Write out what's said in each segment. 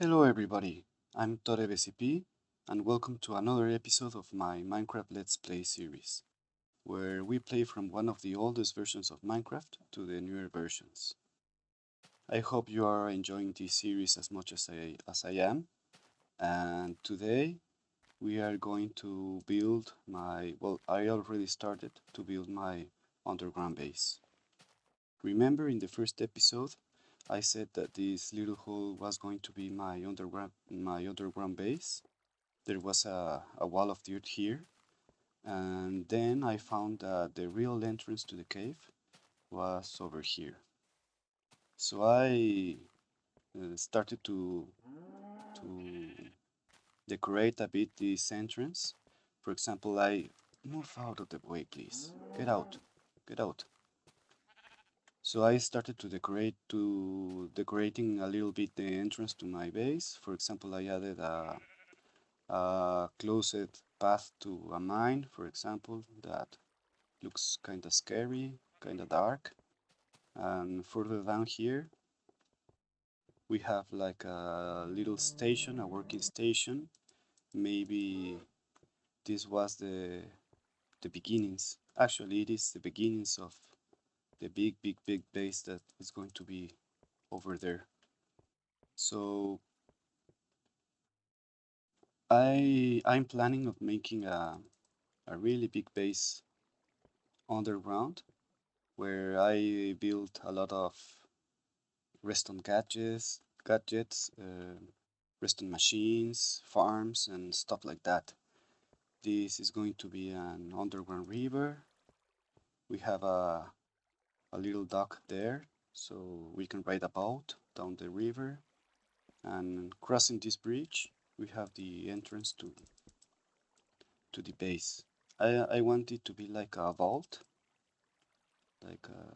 Hello everybody, I'm Ep5 and welcome to another episode of my Minecraft Let's Play series, where we play from one of the oldest versions of Minecraft to the newer versions. I hope you are enjoying this series as much as I am, and today we are going to build I already started to build my underground base. Remember in the first episode I said that this little hole was going to be my underground base. There was a wall of dirt here, and then I found that the real entrance to the cave was over here. So I started to decorate a bit this entrance. For example, I move out of the way, please. Get out, get out. So I started to decorating a little bit the entrance to my base. For example, I added a closed path to a mine, for example, that looks kind of scary, kind of dark. And further down here, we have like a little station, a working station. Maybe this was the beginnings. Actually, it is the beginnings of the big base that is going to be over there. So I'm planning of making a really big base underground where I build a lot of redstone gadgets, redstone machines, farms, and stuff like that. This is going to be an underground river. We have a little dock there, so we can ride a boat down the river. And crossing this bridge, we have the entrance to the base. I want it to be like a vault, like a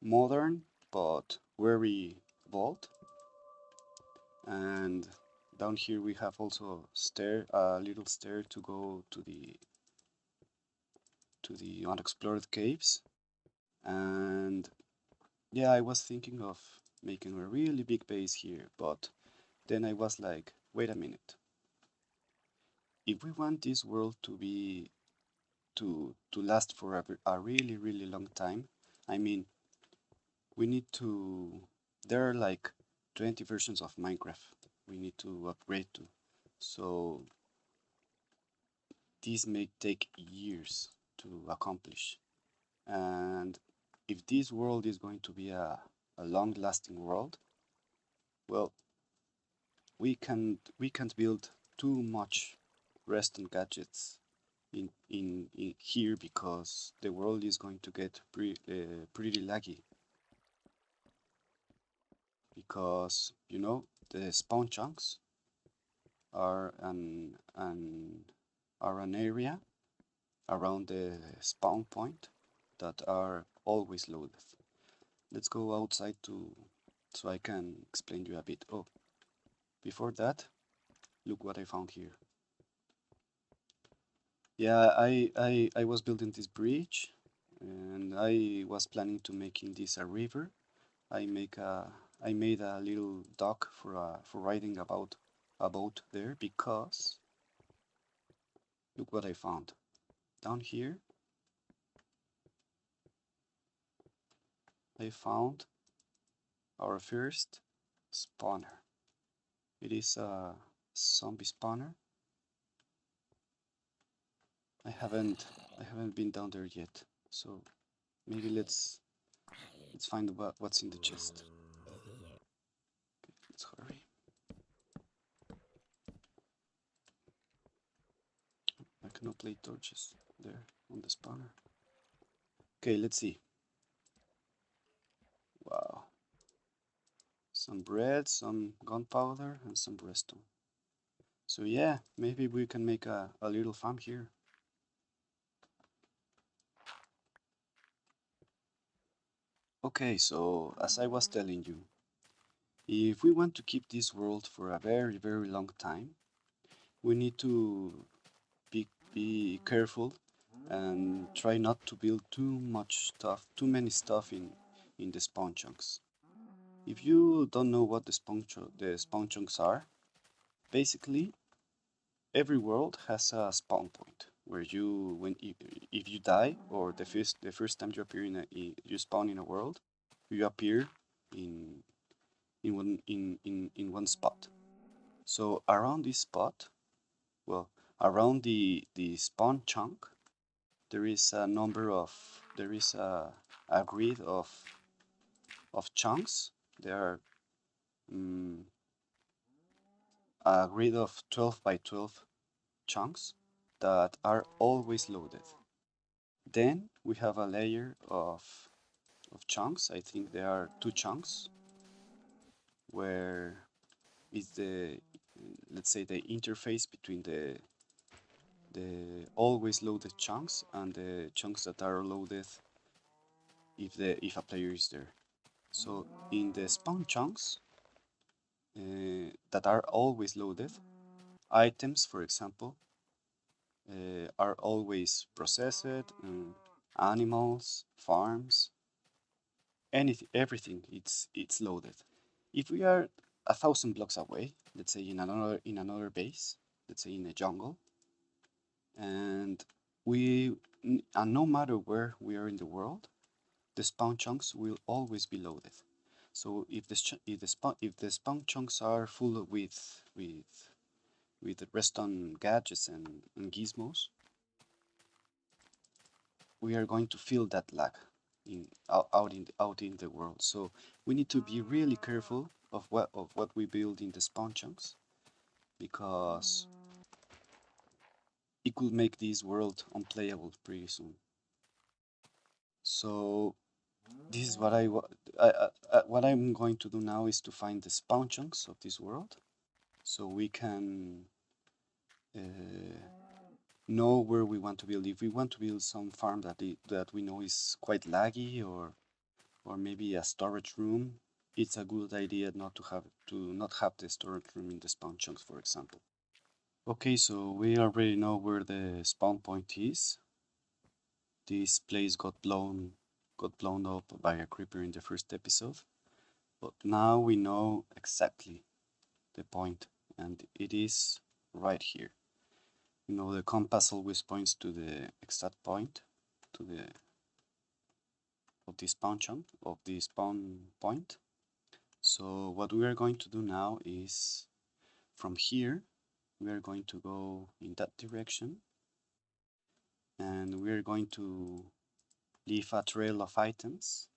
modern but very vault. And down here we have also a little stair to go to the unexplored caves. And yeah, I was thinking of making a really big base here, but then I was like, wait a minute. If we want this world to last for a really long time, I mean, we need to. There are like 20 versions of Minecraft we need to upgrade to, so this may take years to accomplish. And if this world is going to be a long-lasting world, well, we can't build too much redstone gadgets in here because the world is going to get pretty laggy. Because you know the spawn chunks are an area around the spawn point that are always loaded. Let's go outside so I can explain you a bit. Oh, before that, look what I found here. Yeah, I was building this bridge, and I was planning to making this a river. I made a little dock for riding about a boat there because look what I found down here. I found our first spawner. It is a zombie spawner. I haven't been down there yet, so maybe let's find what's in the chest. Okay, let's hurry. I cannot play torches there on the spawner. Okay, let's see. Wow. Some bread, some gunpowder, and some redstone. So yeah, maybe we can make a little farm here. Okay, so as I was telling you, if we want to keep this world for a very long time, we need to be careful and try not to build too many stuff in the spawn chunks. If you don't know what the spawn chunks are, basically every world has a spawn point where if you die or the first time you appear you spawn in a world, you appear in in one spot. So around this spot, well, around the spawn chunk, there is a grid of chunks. There are a grid of 12 by 12 chunks that are always loaded. Then we have a layer of chunks. I think there are two chunks where is the, let's say, the interface between the always loaded chunks and the chunks that are loaded if a player is there. So in the spawn chunks that are always loaded, items, for example, are always processed, animals, farms, anything, everything. It's loaded. If we are 1,000 blocks away, let's say in another base, let's say in a jungle, and no matter where we are in the world, the spawn chunks will always be loaded. So if the spawn chunks are full with redstone gadgets and gizmos, we are going to feel that lag out in the world. So we need to be really careful of what we build in the spawn chunks, because it could make this world unplayable pretty soon. So this is what I'm going to do now is to find the spawn chunks of this world, so we can know where we want to build. If we want to build some farm that we know is quite laggy, or maybe a storage room, it's a good idea not have the storage room in the spawn chunks, for example. Okay, so we already know where the spawn point is. This place got blown up by a creeper in the first episode, but now we know exactly the point, and it is right here. The compass always points to the exact point to the of the spawn chunk of the spawn point. So what we are going to do now is, from here we are going to go in that direction, and we are going to leave a trail of items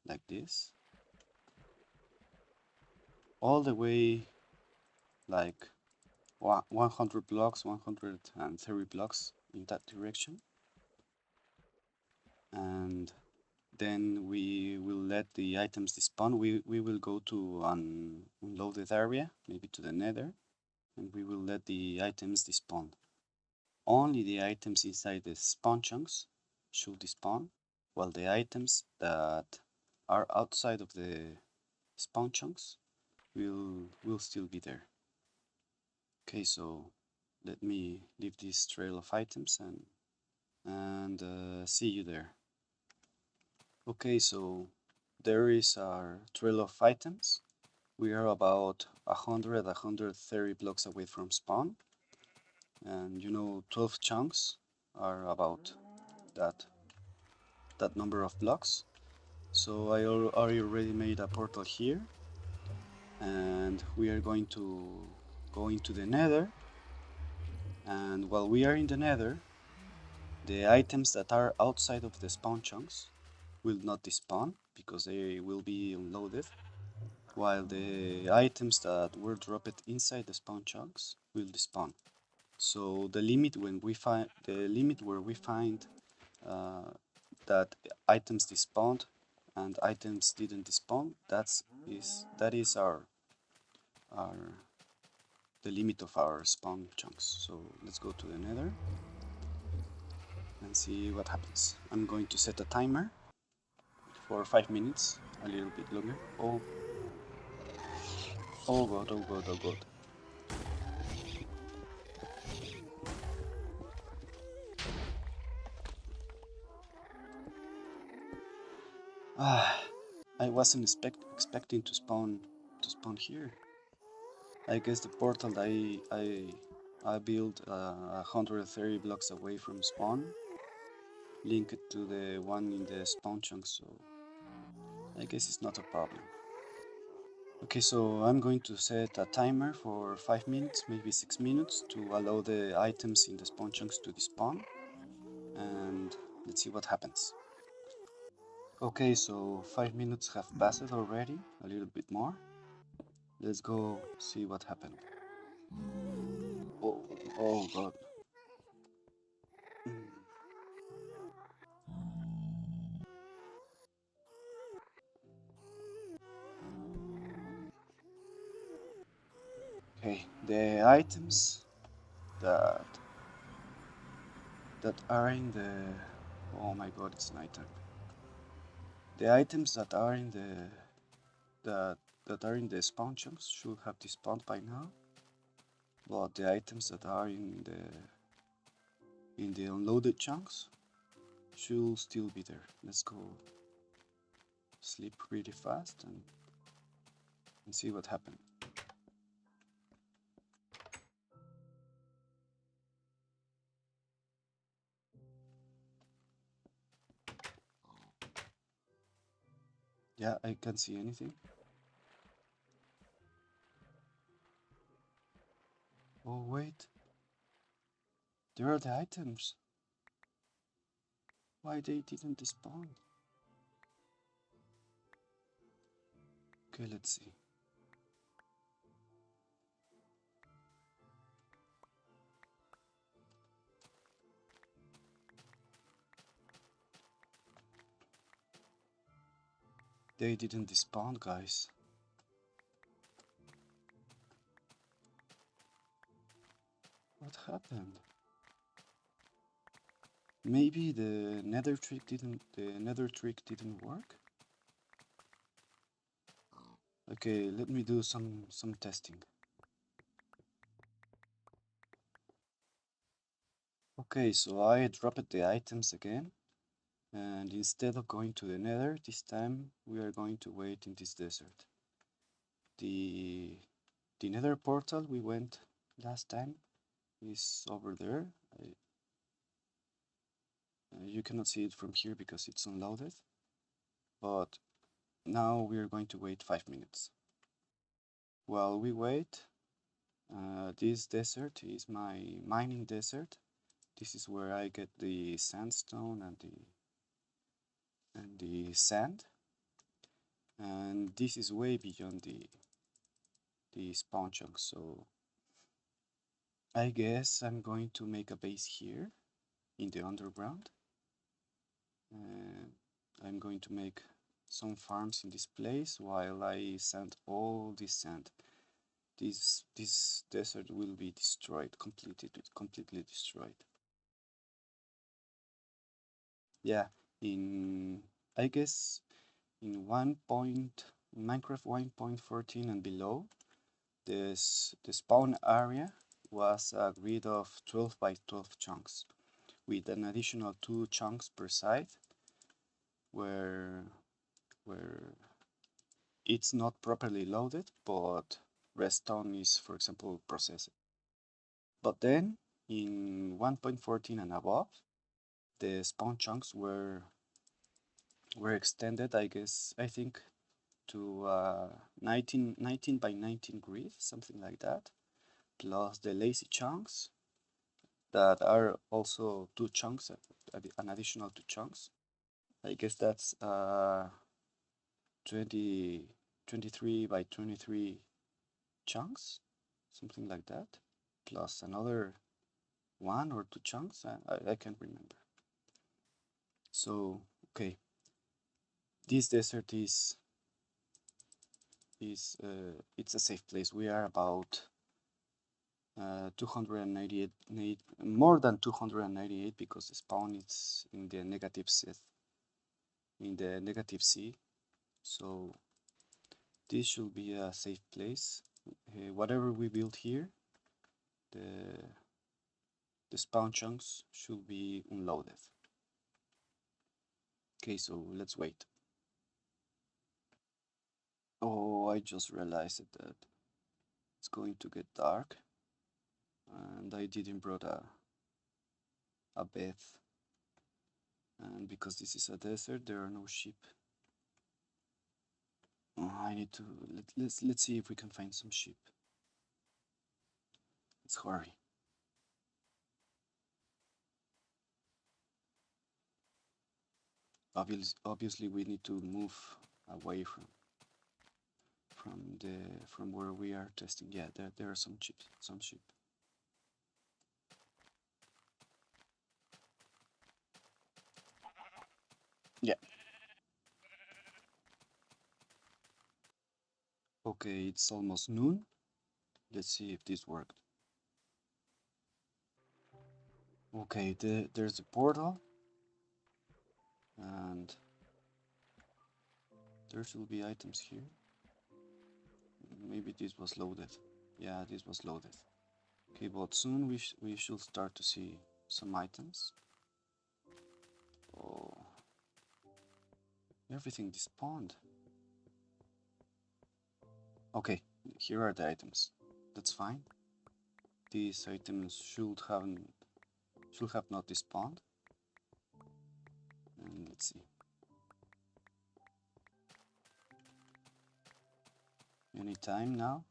like this all the way, like 100 blocks, 130 blocks in that direction, and then we will let the items despawn. We will go to an unloaded area, maybe to the nether, and we will let the items despawn. Only the items inside the spawn chunks should despawn, while the items that are outside of the spawn chunks will still be there. Okay, so let me leave this trail of items and see you there. Okay, so there is our trail of items. We are about 130 blocks away from spawn, and 12 chunks are about that number of blocks. So I already made a portal here, and we are going to go into the nether, and while we are in the nether, the items that are outside of the spawn chunks will not despawn because they will be unloaded, while the items that were dropped inside the spawn chunks will despawn. So the limit where we find that items despawned and items didn't despawn, that is the limit of our spawn chunks. So let's go to the nether and see what happens. I'm going to set a timer for 5 minutes, a little bit longer. Oh god, oh god, oh god. I wasn't expecting to spawn here. I guess the portal I built 130 blocks away from spawn, linked to the one in the spawn chunk, so I guess it's not a problem. Okay, so I'm going to set a timer for 5 minutes, maybe 6 minutes, to allow the items in the spawn chunks to despawn, and let's see what happens. Okay, so 5 minutes have passed already, a little bit more. Let's go see what happened. Oh, oh god. Mm. Okay, the items that are in the... Oh my god, it's nighttime. The items that are in that are in the spawn chunks should have despawned by now, but the items that are in the unloaded chunks should still be there. Let's go sleep really fast and see what happened. Yeah, I can't see anything. Oh wait, there are the items. Why they didn't despawn? Okay, let's see. They didn't despawn, guys. What happened? Maybe the nether trick didn't work? Okay, let me do some testing. Okay, so I dropped the items again, and instead of going to the nether, this time we are going to wait in this desert. The nether portal we went last time is over there. You cannot see it from here because it's unloaded, but now we are going to wait 5 minutes. While we wait, this desert is my mining desert. This is where I get the sandstone and the sand, and this is way beyond the spawn chunk, so I guess I'm going to make a base here in the underground, and I'm going to make some farms in this place while I sand all this sand. This desert will be destroyed, completely destroyed. Yeah, I guess in Minecraft 1.14 and below, the spawn area was a grid of 12 by 12 chunks, with an additional 2 chunks per side, where it's not properly loaded, but redstone is, for example, processed. But then, in 1.14 and above, the spawn chunks were extended, I think, to 19 by 19 grid, something like that, plus the lazy chunks that are also 2 chunks, an additional 2 chunks. I guess that's 23 by 23 chunks, something like that, plus another 1 or 2 chunks. I can't remember. So okay, this desert is it's a safe place. We are about 298, more than 298, because the spawn is in the negative C, so this should be a safe place. Whatever we build here, the spawn chunks should be unloaded. Okay, so let's wait. I just realized that it's going to get dark, and I didn't brought a bed. And because this is a desert, there are no sheep. I need to let's see if we can find some sheep. Let's hurry. Obviously, we need to move away from where we are testing. Yeah, there are some sheep. Yeah. Okay, it's almost noon. Let's see if this worked. Okay, there's a portal, and there should be items here. Maybe this was loaded. Yeah, this was loaded. Okay, but soon we should start to see some items. Oh, everything despawned. Okay, here are the items. That's fine. These items should have not despawned. And let's see. Any time now.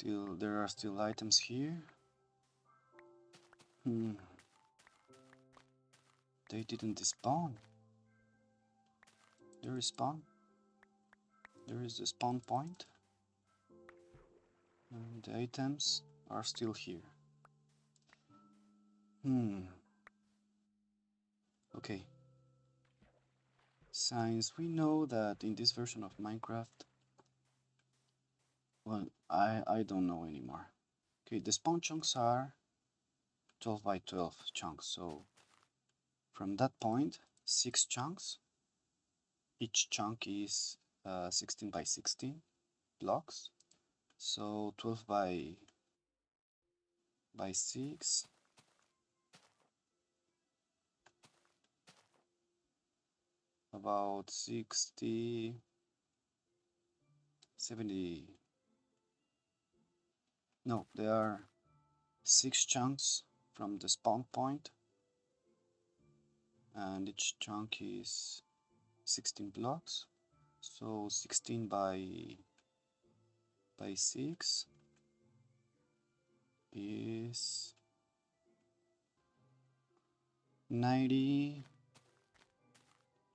There are still items here. They didn't despawn. There is spawn. There is a spawn point. And the items are still here. Okay. Since we know that in this version of Minecraft, well, I don't know anymore. Okay, the spawn chunks are 12 by 12 chunks, so from that point, 6 chunks. Each chunk is 16 by 16 blocks, so 12 by 6. About 60, 70. No, there are 6 chunks from the spawn point, and each chunk is 16 blocks, so 16 by 6 is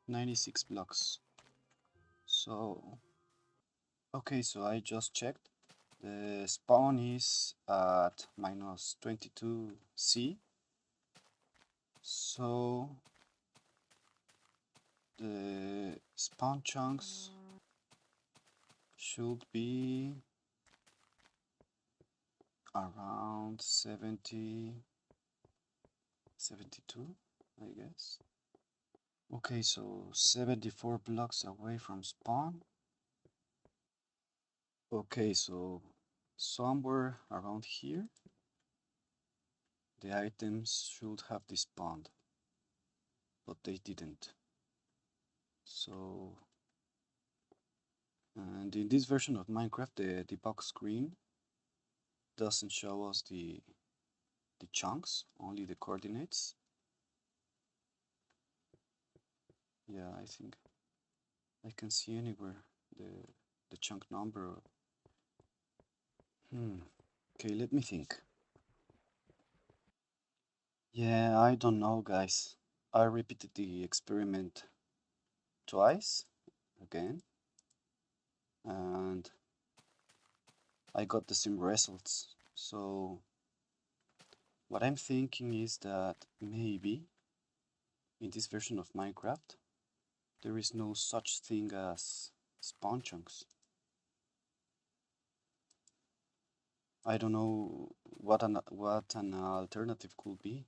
96 blocks. So okay, so I just checked. The spawn is at minus 22C, so the spawn chunks should be around 72, I guess. Okay, so 74 blocks away from spawn. Okay, so somewhere around here, the items should have despawned, but they didn't. So, and in this version of Minecraft, the debug screen doesn't show us the chunks, only the coordinates. Yeah, I think I can see anywhere the chunk number. Okay, let me think. Yeah, I don't know, guys. I repeated the experiment twice again, and I got the same results. So what I'm thinking is that maybe in this version of Minecraft there is no such thing as spawn chunks. I don't know what an alternative could be.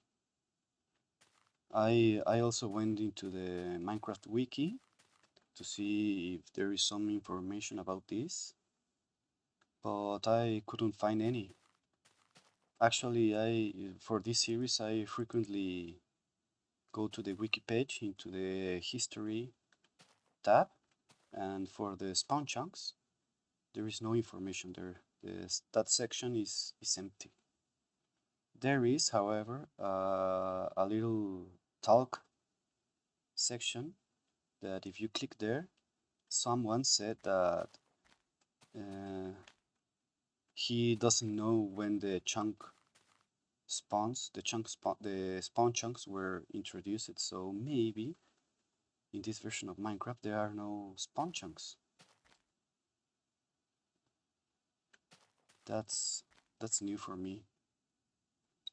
I also went into the Minecraft wiki to see if there is some information about this, but I couldn't find any. Actually, for this series I frequently go to the wiki page into the history tab, And for the spawn chunks, there is no information there. That section is empty. There is, however, a little talk section that if you click there, someone said that he doesn't know when the chunk spawns, the spawn chunks were introduced. So maybe in this version of Minecraft there are no spawn chunks. That's new for me.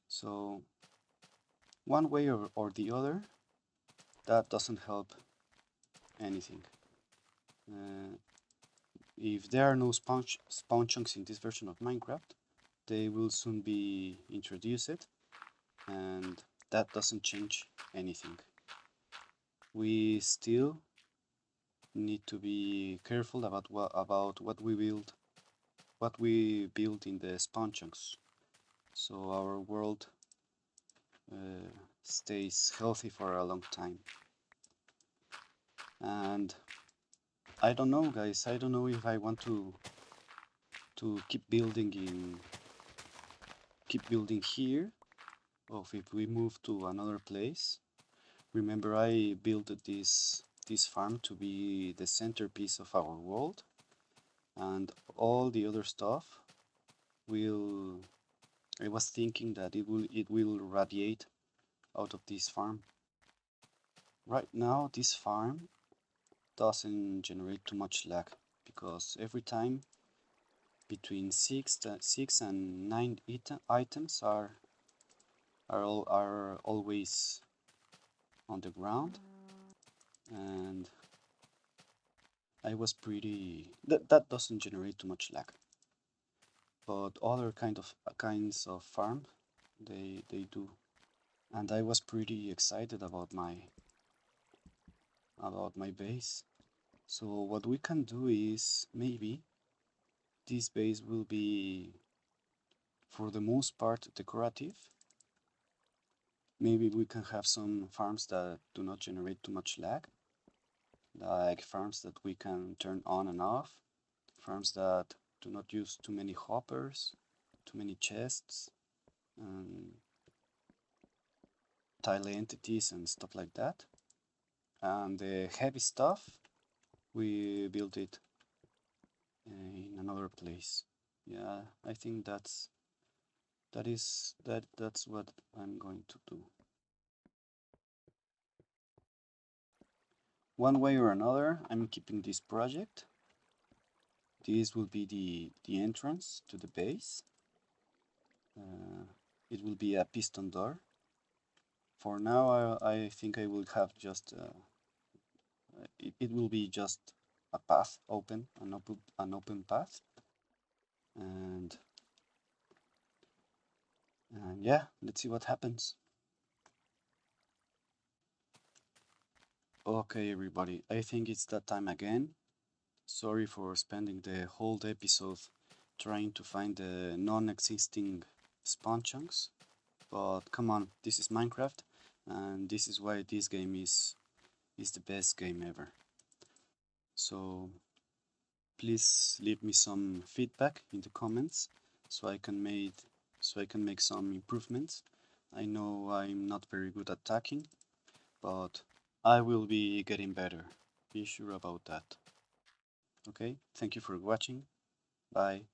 So one way or the other, that doesn't help anything. If there are no spawn chunks in this version of Minecraft, they will soon be introduced, and that doesn't change anything. We still need to be careful about what we build in the spawn chunks, so our world stays healthy for a long time. And I don't know, guys. I don't know if I want to keep building here, or if we move to another place. Remember, I built this farm to be the centerpiece of our world, and all the other stuff will. I was thinking that it will radiate out of this farm. Right now, this farm doesn't generate too much lag, because every time between 6 and 9 items are always on the ground, and I was pretty that doesn't generate too much lag. But other kinds of farm, they do, and I was pretty excited about my base. So what we can do is maybe this base will be for the most part decorative. Maybe we can have some farms that do not generate too much lag, like farms that we can turn on and off, farms that do not use too many hoppers, too many chests, tile entities and stuff like that. And the heavy stuff, we build it in another place. Yeah, I think that's what I'm going to do. One way or another, I'm keeping this project. This will be the entrance to the base. It will be a piston door. For now, I think I will have just it will be just a path open, an open path, and yeah, let's see what happens. Okay, everybody, I think it's that time again. Sorry for spending the whole episode trying to find the non-existing spawn chunks, but come on, this is Minecraft, and this is why this game is the best game ever. So please leave me some feedback in the comments so I can make some improvements. I know I'm not very good at talking, but I will be getting better. Be sure about that. Okay, thank you for watching. Bye.